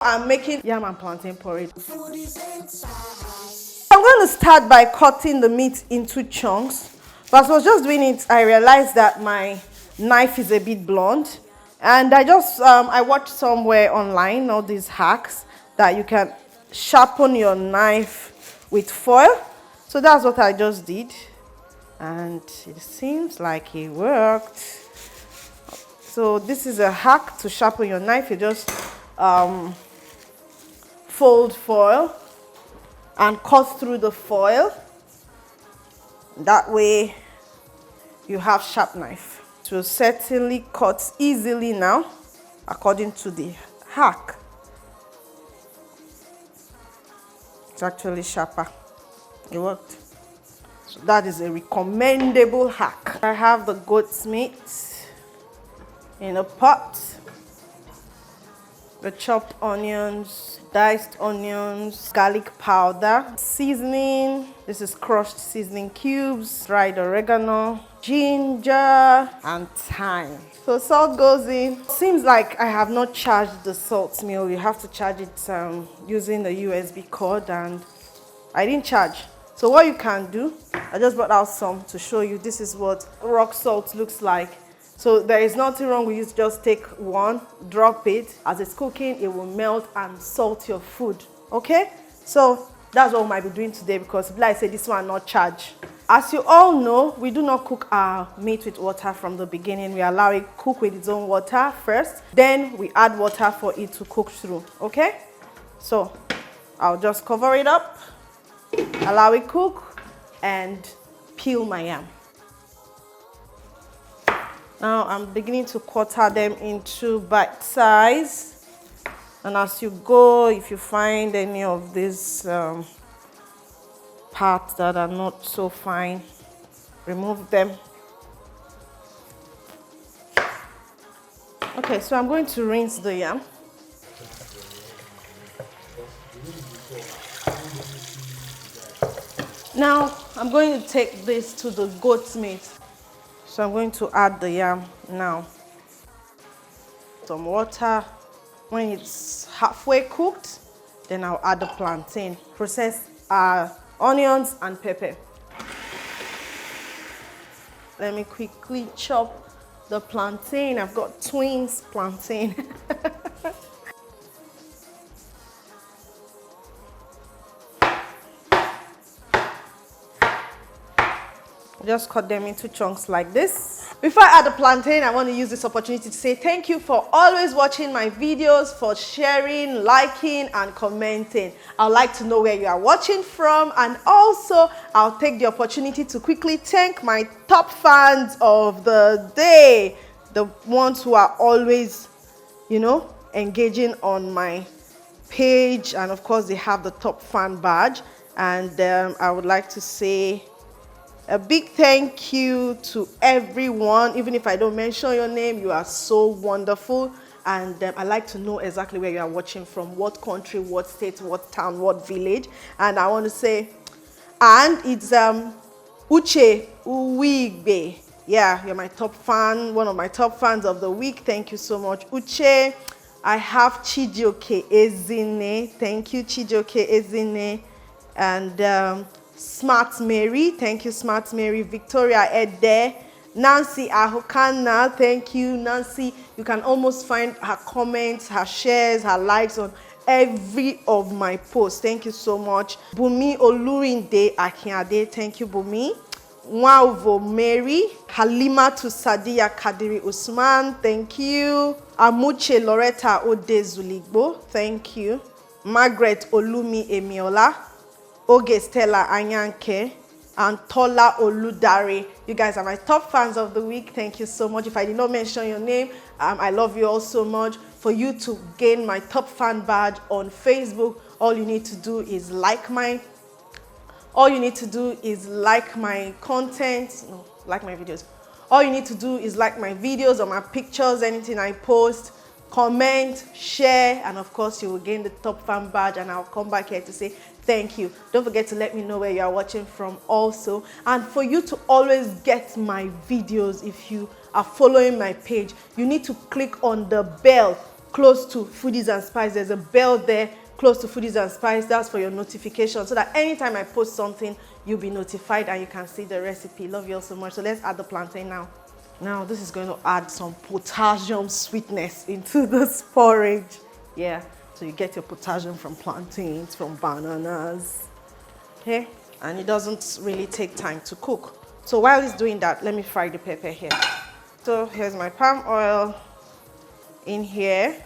I'm making yam and plantain porridge. I'm going to start by cutting the meat into chunks. But as I was just doing it, I realized that my knife is a bit blunt. And I watched somewhere online, all these hacks, that you can sharpen your knife with foil. So that's what I just did. And it seems like it worked. So this is a hack to sharpen your knife. You just fold foil and cut through the foil. That way you have sharp knife. It will certainly cut easily now according to the hack. It's actually sharper. It worked. So that is a recommendable hack. I have the goat's meat in a pot. The chopped onions, diced onions, garlic powder, seasoning. This is crushed seasoning cubes, dried oregano, ginger, and thyme. So salt goes in. Seems like I have not charged the salt mill. You have to charge it using the USB cord, and I didn't charge. So what you can do, I just brought out some to show you. This is what rock salt looks like. So there is nothing wrong with you to just take one, drop it. As it's cooking, it will melt and salt your food. Okay? So that's what we might be doing today, because like I said, this one not charged. As you all know, we do not cook our meat with water from the beginning. We allow it cook with its own water first. Then we add water for it to cook through. Okay? So I'll just cover it up, allow it cook, and peel my yam. Now I'm beginning to quarter them into bite size. And as you go, if you find any of these parts that are not so fine, remove them. Okay, so I'm going to rinse the yam. Now I'm going to take this to the goat's meat. So I'm going to add the yam now. Some water. When it's halfway cooked, then I'll add the plantain. Process onions and pepper. Let me quickly chop the plantain. I've got twins plantain. Just cut them into chunks like this. Before I add the plantain, I want to use this opportunity to say thank you for always watching my videos, for sharing, liking, and commenting. I'd like to know where you are watching from, and also I'll take the opportunity to quickly thank my top fans of the day, the ones who are always, engaging on my page, and of course they have the top fan badge. And I would like to say a big thank you to everyone. Even if I don't mention your name, you are so wonderful. And I like to know exactly where you are watching from, what country, what state, what town, what village. And I want to say, and it's Uche Uwigbe. Yeah, you're my top fan, one of my top fans of the week. Thank you so much, Uche. I have Chijioke Ezine. Thank you, Chijioke Ezine. And Smart Mary, thank you, Smart Mary. Victoria Ede, Nancy Ahokana, thank you, Nancy. You can almost find her comments, her shares, her likes on every of my posts. Thank you so much. Bumi Olurinde Akiade, thank you, Bumi. Nwauvo Mary, Halima to Sadia Kadiri Usman, thank you. Amuche Loretta Odezuligbo, thank you. Margaret Olumi Emiola, Oge Stella Anyanke, and Tola Oludare. You guys are my top fans of the week. Thank you so much. If I did not mention your name, I love you all so much. For you to gain my top fan badge on Facebook, all you need to do is like my content, like my videos. All you need to do is like my videos or my pictures, anything I post, comment, share, and of course you will gain the top fan badge, and I'll come back here to say thank you. Don't forget to let me know where you are watching from also. And for you to always get my videos, if you are following my page, you need to click on the bell close to Foodies and Spice. There's a bell there close to Foodies and Spice. That's for your notification, so that anytime I post something, you'll be notified and you can see the recipe. Love you all so much. So let's add the plantain now. Now this is going to add some potassium sweetness into this porridge. Yeah, so you get your potassium from plantains, from bananas. Okay, and it doesn't really take time to cook. So while it's doing that, let me fry the pepper here. So here's my palm oil in here.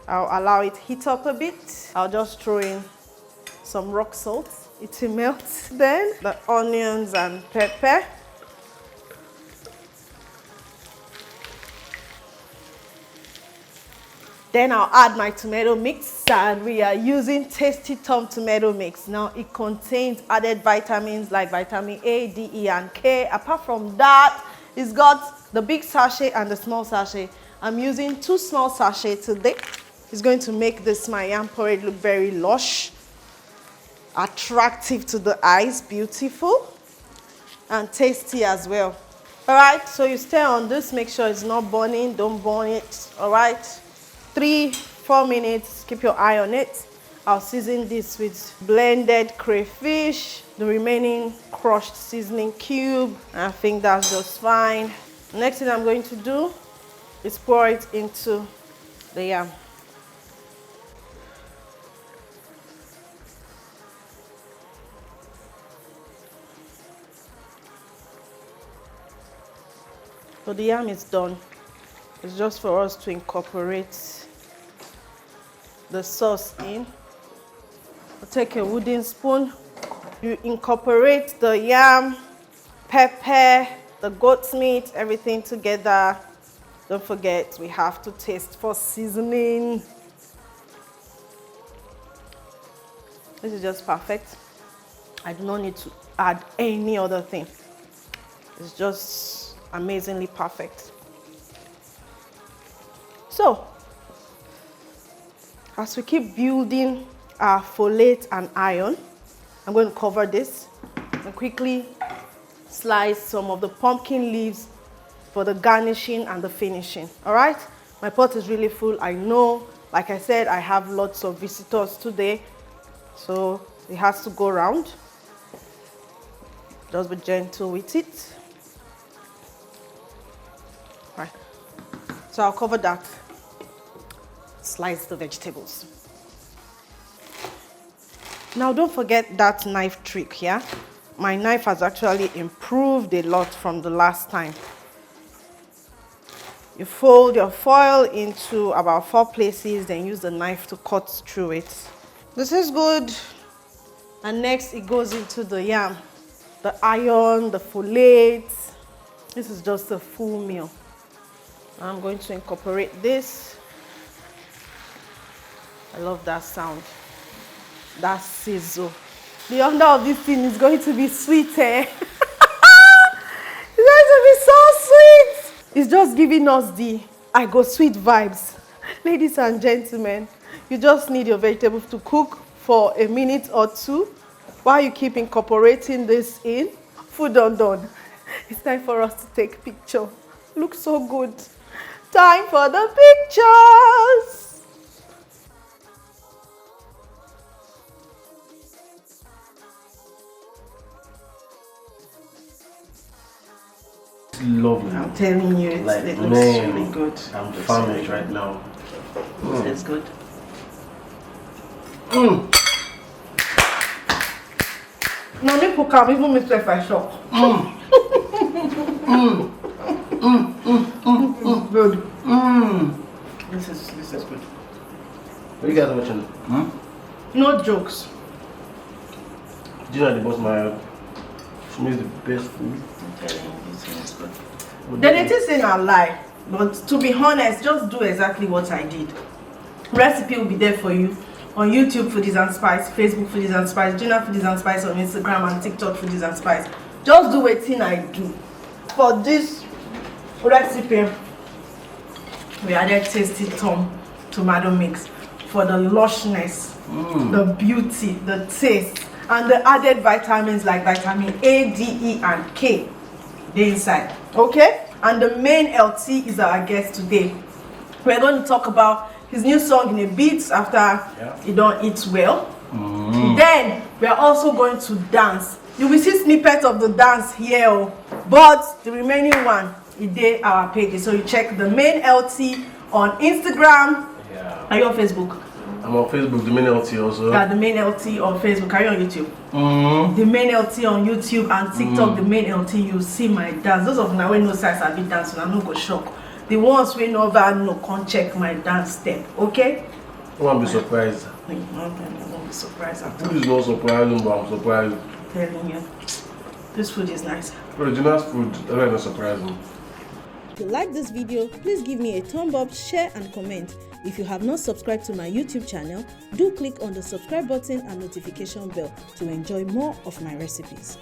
I'll allow it heat up a bit. I'll just throw in some rock salt. It will melt. Then the onions and pepper. Then I'll add my tomato mix, and we are using Tasty Tom tomato mix. Now it contains added vitamins like vitamin A, D, E, and K. Apart from that, it's got the big sachet and the small sachet. I'm using 2 small sachets today. It's going to make this my yam porridge look very lush, attractive to the eyes, beautiful, and tasty as well. All right, so you stay on this, make sure it's not burning, don't burn it. All right, 3-4 minutes, keep your eye on it. I'll season this with blended crayfish, the remaining crushed seasoning cube. I think that's just fine. Next thing I'm going to do is pour it into the yam. So the yam is done. It's just for us to incorporate the sauce in. I'll take a wooden spoon. You incorporate the yam, pepper, the goat's meat, everything together. Don't forget, we have to taste for seasoning. This is just perfect. I do not need to add any other thing. It's just amazingly perfect. So, as we keep building our folate and iron, I'm going to cover this and quickly slice some of the pumpkin leaves for the garnishing and the finishing. All right, my pot is really full. I know, like I said, I have lots of visitors today, so it has to go round. Just be gentle with it. Right, so I'll cover that. Slice the vegetables. Now don't forget that knife trick, yeah? My knife has actually improved a lot from the last time. You fold your foil into about 4 places, then use the knife to cut through it. This is good. And next it goes into the yam, the iron, the folate. This is just a full meal. I'm going to incorporate this. I love that sound. That sizzle. The under of this thing is going to be sweet, eh? It's going to be so sweet. It's just giving us the I go sweet vibes. Ladies and gentlemen, you just need your vegetables to cook for a minute or 2 while you keep incorporating this in. Food done. It's time for us to take picture. Looks so good. Time for the pictures. Lovely. I'm telling you, it looks really good. I'm famished right now. It's good. No, me cook up, even myself I shock. Good. This is good. What are you guys watching? No jokes. Gina, the boss, she makes the best food. I'm telling you, this is good. Then it is in a lie, but to be honest, just do exactly what I did. Recipe will be there for you on YouTube, Foodies and Spice, Facebook, Foodies and Spice, Gina Foodies and Spice on Instagram, and TikTok, Foodies and Spice. Just do what I do. For this recipe, we added Tasty Tom tomato mix for the lushness, the beauty, the taste, and the added vitamins like vitamin A, D, E, and K. They're inside. Okay? And the main LT is our guest today. We're going to talk about his new song in a bit after he don't eat well. Then we are also going to dance. You will see snippets of the dance here, but the remaining one is there our page. So you check the main LT on Instagram. Yeah. Are you on Facebook? I'm on Facebook, the main LT also. Yeah, the main LT on Facebook. Are you on YouTube? The main LT on YouTube and TikTok, the main LT, you see my dance. Those of now we know size I be dancing, I'm not go shock. The ones we never know can't check my dance step, okay? I won't be surprised. I won't be surprised at all. Food is not surprising, but I'm surprised. I'm telling you, this food is nice. Original food, that's not surprising. If you like this video, please give me a thumb up, share and comment. If you have not subscribed to my YouTube channel, do click on the subscribe button and notification bell to enjoy more of my recipes.